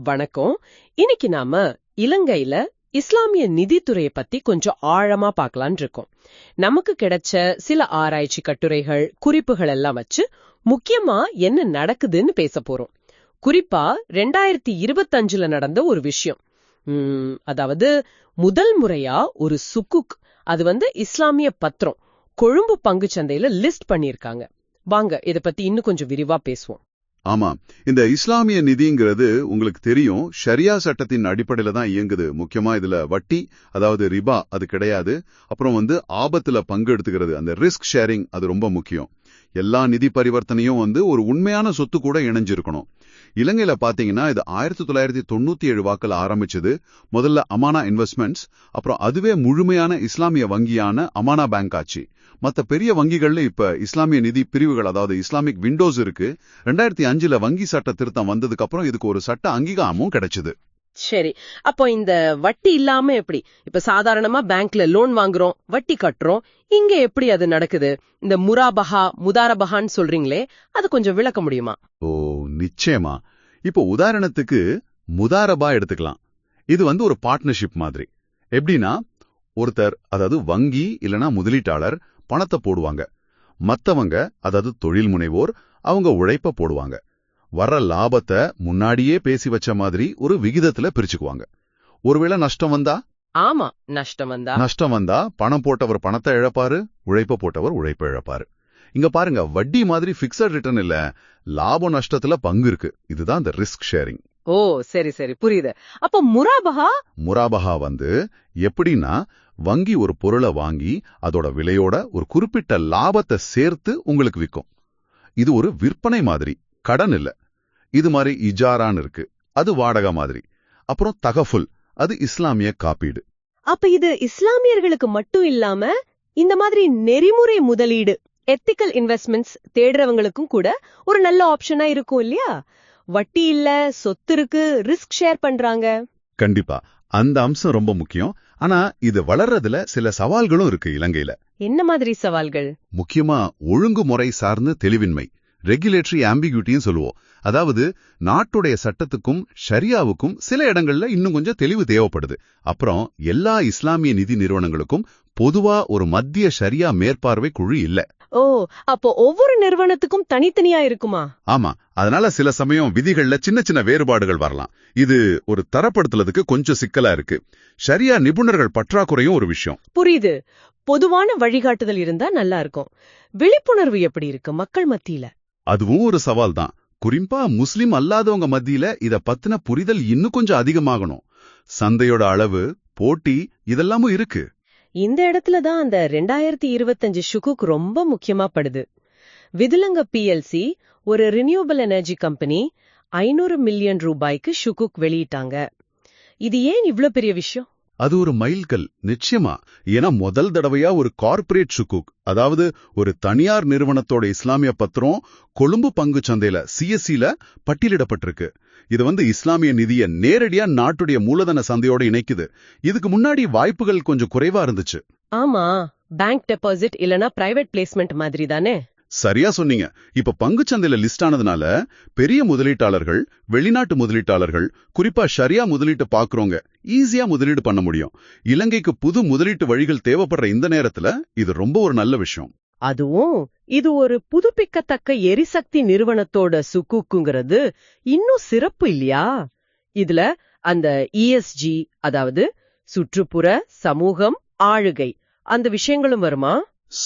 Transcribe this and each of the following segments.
வணக்கம். இன்னைக்கு நாம இலங்கையில இஸ்லாமிய நிதித்துறைய பத்தி கொஞ்சம் ஆழமா பார்க்கலான் இருக்கோம். நமக்கு கிடைச்ச சில ஆராய்ச்சி கட்டுரைகள், குறிப்புகள் எல்லாம் வச்சு முக்கியமா என்ன நடக்குதுன்னு பேச போறோம். குறிப்பா 2025ல நடந்த ஒரு விஷயம். அதாவது முதல் முறையா ஒரு சுக்குக், அது இஸ்லாமிய பத்திரம், கொழும்பு பங்குச்சந்தையில லிஸ்ட் பண்ணிருக்காங்க. வாங்க இத பத்தி இன்னும் கொஞ்சம் விரிவா பேசுவோம். ஆமா, இந்த இஸ்லாமிய நிதிங்கிறது உங்களுக்கு தெரியும், ஷரியா சட்டத்தின் அடிப்படையில தான் இயங்குது. முக்கியமா இதுல வட்டி, அதாவது ரிபா, அது கிடையாது. அப்புறம் ஆபத்துல பங்கு எடுத்துக்கிறது, அந்த ரிஸ்க் ஷேரிங், அது ரொம்ப முக்கியம். எல்லா நிதி பரிவர்த்தனையும் ஒரு உண்மையான சொத்து கூட இணைஞ்சிருக்கணும். இலங்கையில பாத்தீங்கன்னா இது 1997 வாக்கில் ஆரம்பிச்சது. முதல்ல அமானா இன்வெஸ்ட்மெண்ட்ஸ், அப்புறம் அதுவே முழுமையான இஸ்லாமிய வங்கியான அமானா பேங்க் ஆச்சு. மத்த பெரிய வங்கிகள்ல இப்ப இஸ்லாமிய நிதி பிரிவுகள், அதாவது இஸ்லாமிக் விண்டோஸ் இருக்கு. 2005ல வங்கி சட்ட திருத்தம் வந்ததுக்கு அப்புறம் இதுக்கு ஒரு சட்ட அங்கீகாரமும் கிடைச்சது. சரி, அப்போ இந்த வட்டி இல்லாம எப்படி? இப்ப சாதாரணமா பேங்க்ல லோன் வாங்குறோம், வட்டி கட்டுறோம். இங்க எப்படி அது நடக்குது? இந்த முதாரபஹான்னு சொல்றீங்களே, அது கொஞ்சம் விளக்க முடியுமா? ஓ, நிச்சயமா. இப்போ உதாரணத்துக்கு முதாரபா எடுத்துக்கலாம். இது ஒரு பார்ட்னர்ஷிப் மாதிரி. எப்படின்னா, ஒருத்தர், அதாவது வங்கி இல்லனா முதலீட்டாளர் பணத்தை போடுவாங்க. மத்தவங்க, அதாவது தொழில் முனைவோர், அவங்க உழைப்ப போடுவாங்க. வர்ற லாபத்தை முன்னாடியே பேசி வச்ச மாதிரி ஒரு விகிதத்துல பிரிச்சுக்குவாங்க. ஒருவேளை நஷ்டம் வந்தா? ஆமா, நஷ்டம் வந்தா பணம் போட்டவர் பணத்தை இழப்பாரு, உழைப்ப போட்டவர் உழைப்ப இழப்பாரு. இங்க பாருங்க, வட்டி மாதிரி பிக்சட் ரிட்டர்ன் இல்ல, லாப நஷ்டத்துல பங்கு இருக்கு. இதுதான் இந்த ரிஸ்க் ஷேரிங். ஓ, சரி சரி, புரியுது. அப்ப முராபஹா எப்படின்னா, வங்கி ஒரு பொருளை வாங்கி அதோட விலையோட ஒரு குறிப்பிட்ட லாபத்தை சேர்த்து உங்களுக்கு விற்கும். இது ஒரு விற்பனை மாதிரி, கடன் இல்ல. இது மாதிரி இஜாரான்னு இருக்கு, அது வாடகை மாதிரி. அப்புறம் தகஃபுல், அது இஸ்லாமிய காப்பீடு. அப்ப இது இஸ்லாமியர்களுக்கு மட்டும் இல்லாம இந்த மாதிரி நெறிமுறை முதலீடு, எத்திக்கல் இன்வெஸ்ட்மெண்ட்ஸ் தேடுறவங்களுக்கும் கூட ஒரு நல்ல ஆப்ஷனா இருக்கும் இல்லையா? வட்டி இல்ல, சொத்து இருக்கு, ரிஸ்க் ஷேர் பண்றாங்க. கண்டிப்பா, அந்த அம்சம் ரொம்ப முக்கியம். ஆனா இது வளர்றதுல சில சவால்களும் இருக்கு இலங்கையில. என்ன மாதிரி சவால்கள்? முக்கியமா ஒழுங்குமுறை சார்ந்த தெளிவின்மை, ரெகுலேட்டரி ஆம்பிகுட்டின்னு சொல்லுவோம். அதாவது நாட்டுடைய சட்டத்துக்கும் ஷரியாவுக்கும் சில இடங்கள்ல இன்னும் கொஞ்சம் தெளிவு தேவைப்படுது. அப்புறம் எல்லா இஸ்லாமிய நிதி நிறுவனங்களுக்கும் பொதுவா ஒரு மத்திய ஷரியா மேற்பார்வை குழு இல்ல. ஓ, அப்போ ஒவ்வொரு நிறுவனத்துக்கும் தனித்தனியா இருக்குமா? ஆமா, அதனால சில சமயம் விதிகள்ல சின்ன சின்ன வேறுபாடுகள் வரலாம். இது ஒரு தரப்படுத்துறதுக்கு கொஞ்சம் சிக்கலா இருக்கு. ஷரியா நிபுணர்கள் பற்றாக்குறையும் ஒரு விஷயம். புரியுது. பொதுவான வழிகாட்டுதல் இருந்தா நல்லா இருக்கும். விழிப்புணர்வு எப்படி இருக்கு மக்கள் மத்தியில? அதுவும் ஒரு சவால் தான். குறிப்பா முஸ்லிம் அல்லாதவங்க மத்தியில இத பத்தின புரிதல் இன்னும் கொஞ்சம் அதிகமாகணும். சந்தையோட அளவு, போட்டி, இதெல்லாமும் இருக்கு. இந்த இடத்துலதான் அந்த 2025 ஷுகுக் ரொம்ப முக்கியமா படுது. விதுலங்க பிஎல்சி, ஒரு ரினியூவபிள் எனர்ஜி கம்பெனி, 500 மில்லியன் ரூபாய்க்கு ஷுகுக் வெளியிட்டாங்க. இது ஏன் இவ்ளோ பெரிய விஷயம்? அது ஒரு மைல்கல், நிச்சயமா. ஏன்னா முதல் தடவையா ஒரு கார்ப்பரேட் ஷுகுக், அதாவது ஒரு தனியார் நிறுவனத்தோட இஸ்லாமிய பத்திரம் கொழும்பு பங்கு சந்தையில சிஎஸ்சில பட்டியலிடப்பட்டிருக்கு. இது இஸ்லாமிய நிதியை நேரடியா நாட்டுடைய மூலதன சந்தையோட இணைக்குது. இதுக்கு முன்னாடி வாய்ப்புகள் கொஞ்சம் குறைவா இருந்துச்சு. ஆமா, பேங்க் டெபாசிட் இல்லனா பிரைவேட் பிளேஸ்மெண்ட் மாதிரி தானே? சரியா சொன்னீங்க. இப்ப பங்குச்சந்தையில லிஸ்ட் ஆனதுனால பெரிய முதலீட்டாளர்கள், வெளிநாட்டு முதலீட்டாளர்கள், குறிப்பா ஷரியா முதலீட்டு பாக்குறவங்க ஈஸியா முதலீடு பண்ண முடியும். இலங்கைக்கு புது முதலீட்டு வழிகள் தேவைப்படுற இந்த நேரத்துல இது ரொம்ப ஒரு நல்ல விஷயம். அதுவும் இது ஒரு புதுப்பிக்கத்தக்க எரிசக்தி நிறுவனத்தோட சுக்குக்குங்கிறது இன்னும் சிறப்பு இல்லையா? இதுல அந்த இஎஸ்ஜி, அதாவது சுற்றுப்புற, சமூகம், ஆளுகை, அந்த விஷயங்களும் வருமா?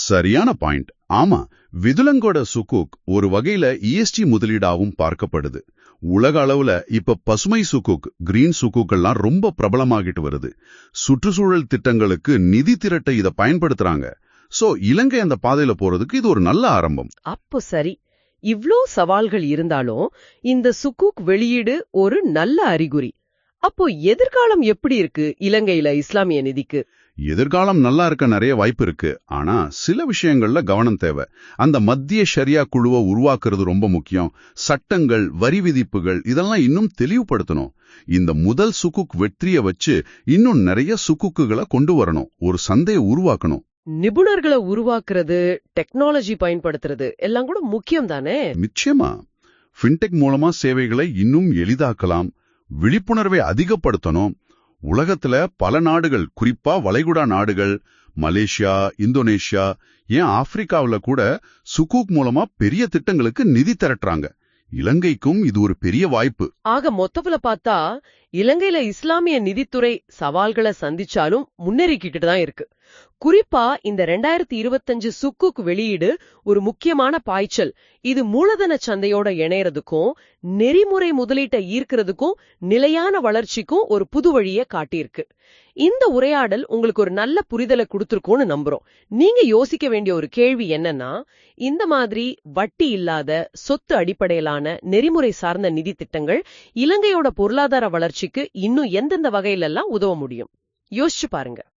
சரியான பாயிண்ட். ஆமா, விதுலங்கோட சுக்குக் ஒரு வகையில இஎஸ்டி முதலீடாவும் பார்க்கப்படுது. உலக அளவுல இப்ப பசுமை சுக்குக், கிரீன் சுக்குக்கெல்லாம் ரொம்ப பிரபலமாகிட்டு வருது. சுற்றுச்சூழல் திட்டங்களுக்கு நிதி திரட்ட இத பயன்படுத்துறாங்க. சோ இலங்கை அந்த பாதையில போறதுக்கு இது ஒரு நல்ல ஆரம்பம். அப்போ சரி, இவ்ளோ சவால்கள் இருந்தாலும் இந்த சுக்குக் வெளியீடு ஒரு நல்ல அறிகுறி. அப்போ எதிர்காலம் எப்படி இருக்கு இலங்கையில இஸ்லாமிய நிதிக்கு? எதிர்காலம் நல்லா இருக்க நிறைய வாய்ப்பு இருக்கு. ஆனா சில விஷயங்கள்ல கவனம் தேவை. அந்த மத்திய ஷரியா குழுவை உருவாக்குறது ரொம்ப முக்கியம். சட்டங்கள், வரி விதிப்புகள், இதெல்லாம் இன்னும் தெளிவுபடுத்தணும். இந்த முதல் சுக்குக் வெற்றியை வச்சு இன்னும் நிறைய சுக்குக்குகளை கொண்டு வரணும். ஒரு சந்தையை உருவாக்கணும். நிபுணர்களை உருவாக்குறது, டெக்னாலஜி பயன்படுத்துறது எல்லாம் கூட முக்கியம் தானே? நிச்சயமா. ஃபின்டெக் மூலமா சேவைகளை இன்னும் எளிதாக்கலாம். விழிப்புணர்வை அதிகப்படுத்தணும். உலகத்துல பல நாடுகள், குறிப்பா வளைகுடா நாடுகள், மலேசியா, இந்தோனேஷியா, ஏன் ஆப்பிரிக்காவுல கூட சுகூக் மூலமா பெரிய திட்டங்களுக்கு நிதி திரட்டுறாங்க. இலங்கைக்கும் இது ஒரு பெரிய வாய்ப்பு. ஆக மொத்தத்துல பார்த்தா இலங்கையில இஸ்லாமிய நிதித்துறை சவால்களை சந்திச்சாலும் முன்னேறிக்கிட்டு தான் இருக்கு. குறிப்பா இந்த 2025 சுக்குக் வெளியீடு ஒரு முக்கியமான பாய்ச்சல். இது மூலதன சந்தையோட இணையறதுக்கும் நெறிமுறை முதலீட்டை ஈர்க்கிறதுக்கும் நிலையான வளர்ச்சிக்கும் ஒரு புது வழியை காட்டியிருக்கு. இந்த உரையாடல் உங்களுக்கு ஒரு நல்ல புரிதலை கொடுத்திருக்கும்னு நம்புறோம். நீங்க யோசிக்க வேண்டிய ஒரு கேள்வி என்னன்னா, இந்த மாதிரி வட்டி இல்லாத சொத்து அடிப்படையிலான நெறிமுறை சார்ந்த நிதி திட்டங்கள் இலங்கையோட பொருளாதார வளர்ச்சிக்கு இன்னும் எந்தெந்த வகையிலெல்லாம் உதவ முடியும்? யோசிச்சு பாருங்க.